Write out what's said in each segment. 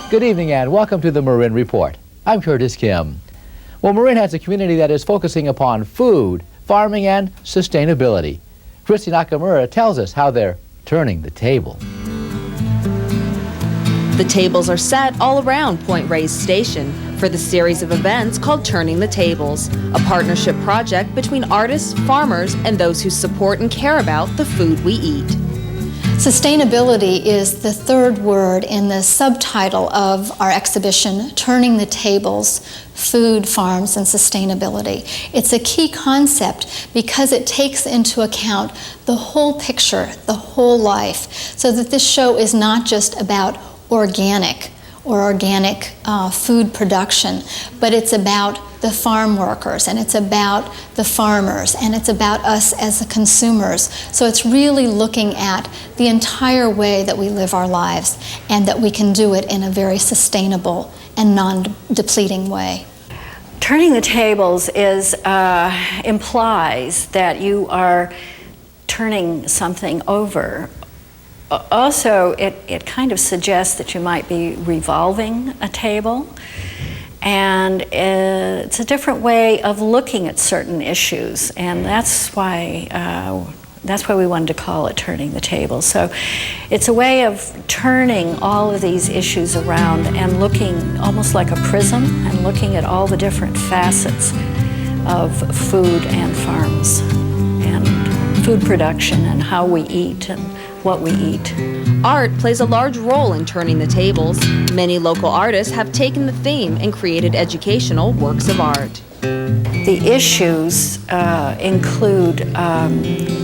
Good evening and welcome to the Marin Report. I'm Curtis Kim. Well, Marin has a community that is focusing upon food, farming, and sustainability. Christy Nakamura tells us how they're turning the table. The tables are set all around Point Reyes Station for the series of events called Turning the Tables, a partnership project between artists, farmers, and those who support and care about the food we eat. Sustainability is the third word in the subtitle of our exhibition, Turning the Tables, Food, Farms, and Sustainability. It's a key concept because it takes into account the whole picture, the whole life, so that this show is not just about organic food production, but it's about the farm workers, and it's about the farmers, and it's about us as the consumers. So it's really looking at the entire way that we live our lives, and that we can do it in a very sustainable and non-depleting way. Turning the tables implies that you are turning something over. Also, it kind of suggests that you might be revolving a table, and it's a different way of looking at certain issues, and that's why we wanted to call it Turning the Table. So it's a way of turning all of these issues around and looking almost like a prism and looking at all the different facets of food and farms and food production and how we eat and what we eat. Art plays a large role in turning the tables. Many local artists have taken the theme and created educational works of art. The issues include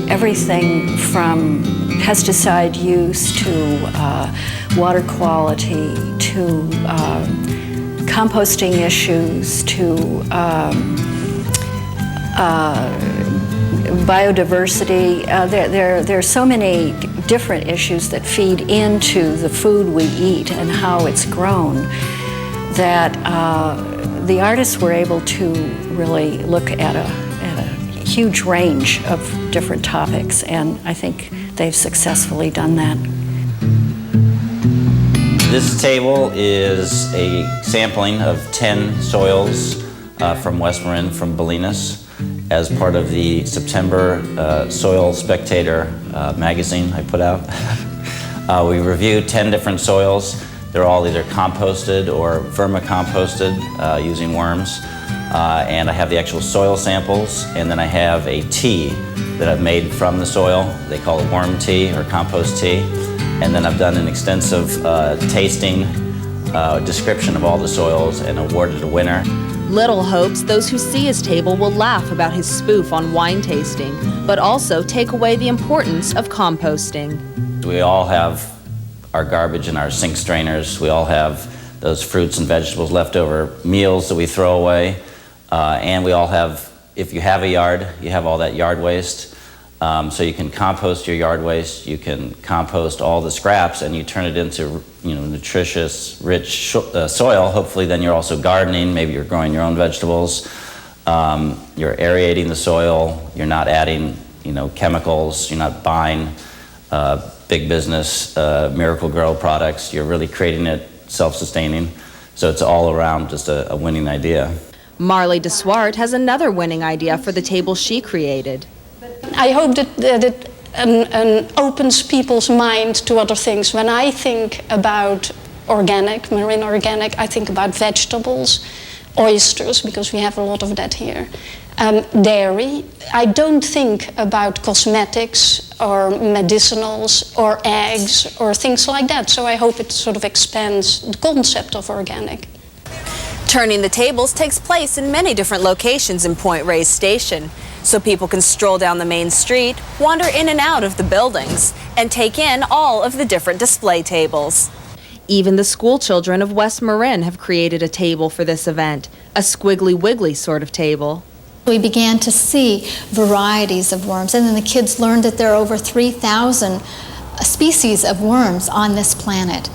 everything from pesticide use to water quality to composting issues to biodiversity. There are so many different issues that feed into the food we eat and how it's grown that the artists were able to really look at a huge range of different topics, and I think they've successfully done that. This table is a sampling of 10 soils from West Marin, from Bolinas, as part of the September Soil Spectator magazine I put out. We reviewed 10 different soils. They're all either composted or vermicomposted using worms. And I have the actual soil samples, and then I have a tea that I've made from the soil. They call it worm tea or compost tea. And then I've done an extensive tasting description of all the soils and awarded a winner. Little hopes those who see his table will laugh about his spoof on wine tasting, but also take away the importance of composting. We all have our garbage in our sink strainers. We all have those fruits and vegetables, leftover meals that we throw away. And we all have, if you have a yard, you have all that yard waste. So you can compost your yard waste, you can compost all the scraps, and you turn it into nutritious, rich soil. Hopefully then you're also gardening, maybe you're growing your own vegetables. You're aerating the soil, you're not adding chemicals, you're not buying big business Miracle-Gro products. You're really creating it self-sustaining. So it's all around just a winning idea. Marley DeSwart has another winning idea for the table she created. I hope that it opens people's mind to other things. When I think about organic, marine organic, I think about vegetables, oysters, because we have a lot of that here, dairy. I don't think about cosmetics or medicinals or eggs or things like that. So I hope it sort of expands the concept of organic. Turning the Tables takes place in many different locations in Point Reyes Station, so people can stroll down the main street, wander in and out of the buildings, and take in all of the different display tables. Even the school children of West Marin have created a table for this event, a squiggly wiggly sort of table. We began to see varieties of worms, and then the kids learned that there are over 3,000 species of worms on this planet.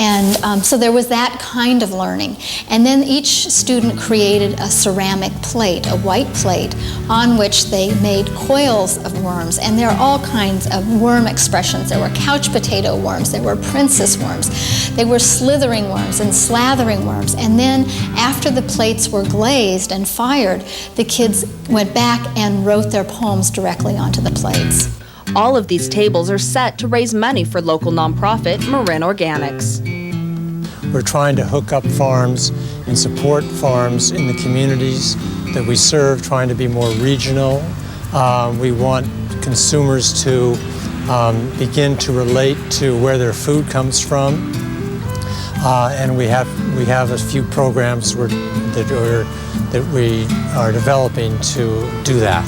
And so there was that kind of learning. And then each student created a ceramic plate, a white plate, on which they made coils of worms. And there are all kinds of worm expressions. There were couch potato worms, there were princess worms, there were slithering worms and slathering worms. And then after the plates were glazed and fired, the kids went back and wrote their poems directly onto the plates. All of these tables are set to raise money for local nonprofit Marin Organics. We're trying to hook up farms and support farms in the communities that we serve, trying to be more regional. We want consumers to begin to relate to where their food comes from. And we have a few programs that we are developing to do that.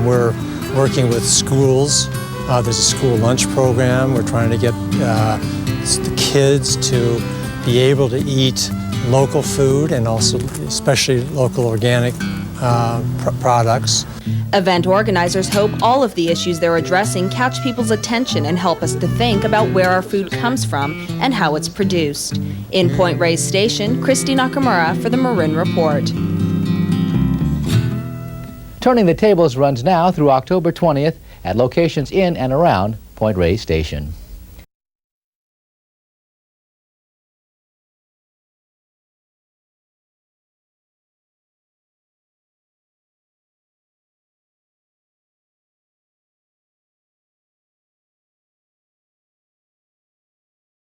We're working with schools. There's a school lunch program. We're trying to get the kids to be able to eat local food and also especially local organic products. Event organizers hope all of the issues they're addressing catch people's attention and help us to think about where our food comes from and how it's produced. In Point Reyes Station, Christy Nakamura for the Marin Report. Turning the Tables runs now through October 20th at locations in and around Point Reyes Station.